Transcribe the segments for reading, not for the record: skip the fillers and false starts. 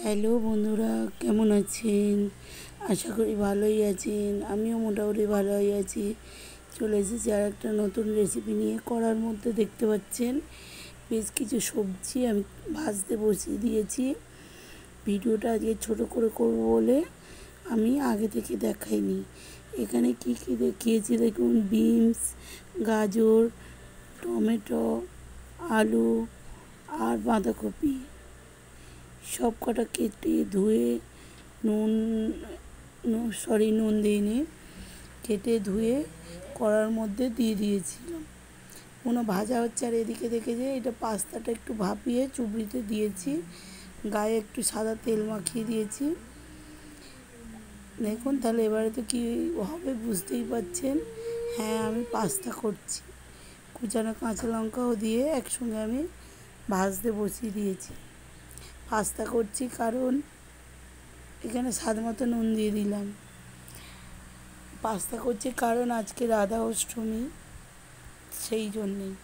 Hello বন্ধুরা, কেমন আছেন? আশা করি ভালোই আছেন। আমিও মোটামুটি ভালোই আছি। চলে এসেছি আর একটা নতুন রেসিপি নিয়ে। কড়ার মধ্যে দেখতে পাচ্ছেন বেশ কিছু সবজি আমি ভাজতে বসিয়ে দিয়েছি। ভিডিওটা আজকে ছোটো করে করব বলে আমি আগে থেকে দেখাইনি। এখানে কি কি দেখিয়েছি দেখুন: বিনস, গাজর, টমেটো, আলু আর বাঁধাকপি সব কটা কেটে ধুয়ে নুন নুন দিইনি, কেটে ধুয়ে কড়ার মধ্যে দিয়ে দিয়েছিলাম। কোনো ভাজা হচ্ছে আর এদিকে দেখে যে এটা পাস্তাটা একটু ভাপিয়ে চুবড়িতে দিয়েছি, গায়ে একটু সাদা তেল মাখিয়ে দিয়েছি। দেখুন তাহলে এবারে তো কী হবে বুঝতেই পারছেন। হ্যাঁ, আমি পাস্তা করছি। কুচানো কাঁচা লঙ্কাও দিয়ে একসঙ্গে আমি ভাজতে বসিয়ে দিয়েছি। পাস্তা করছি কারণ এখানে স্বাদ মতো নুন দিয়ে দিলাম। পাস্তা করছি কারণ আজকে রাধা অষ্টমী, সেই জন্যেই।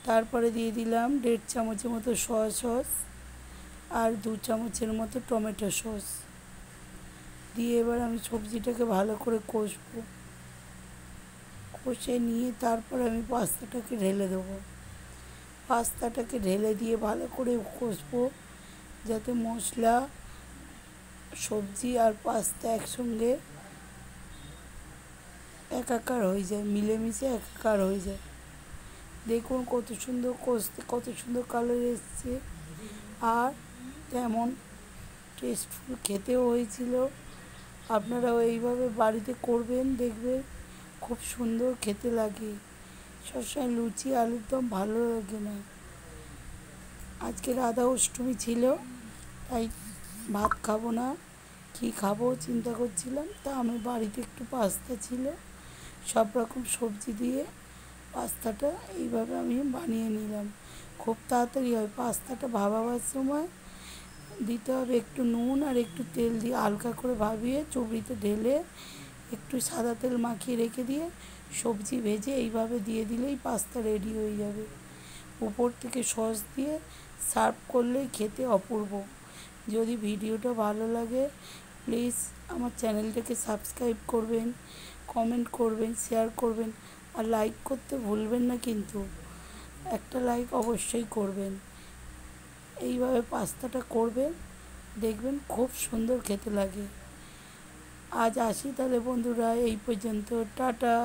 তারপরে দিয়ে দিলাম 1.5 চামচের মতো সয়া সস আর 2 চামচের মতো টমেটো সস দিয়ে এবার আমি সবজিটাকে ভালো করে কষবো। কষে নিয়ে তারপরে আমি পাস্তাটাকে ঢেলে দেবো। পাস্তাটাকে ঢেলে দিয়ে ভালো করে কষবো যাতে মশলা, সবজি আর পাস্তা একসঙ্গে একাকার হয়ে যায়, মিলেমিশে একাকার হয়ে যায়। দেখুন কত সুন্দর কষতে, কত সুন্দর কালার এসছে আর তেমন টেস্টফুল খেতেও হয়েছিল। আপনারাও এইভাবে বাড়িতে করবেন, দেখবেন খুব সুন্দর খেতে লাগে। সবসময় লুচি আলুর দম ভালো লাগে না। আজকে রাধা অষ্টমী ছিল, তাই ভাত খাবো না, কী খাবো চিন্তা করছিলাম। তা আমি বাড়িতে একটু পাস্তা ছিল, সব রকম সবজি দিয়ে পাস্তাটা এইভাবে আমি বানিয়ে নিলাম। খুব তাড়াতাড়ি হয়। পাস্তাটা ভাবাবার সময় দিতে হবে একটু নুন আর একটু তেল দিয়ে হালকা করে ভাবিয়ে চুবড়িতে ঢেলে একটু সাদা তেল মাখিয়ে রেখে দিয়ে সবজি ভেজে এইভাবে দিয়ে দিলেই পাস্তা রেডি হয়ে যাবে। উপর থেকে সস দিয়ে সার্ভ করলেই খেতে অপূর্ব। যদি ভিডিওটা ভালো লাগে প্লিজ আমার চ্যানেলটাকে সাবস্ক্রাইব করবেন, কমেন্ট করবেন, শেয়ার করবেন আর লাইক করতে ভুলবেন না কিন্তু। একটা লাইক অবশ্যই করবেন। এইভাবে পাস্তাটা করবেন, দেখবেন খুব সুন্দর খেতে লাগে। আজ আসি তাহলে বন্ধুরা, এই পর্যন্ত। টাটা।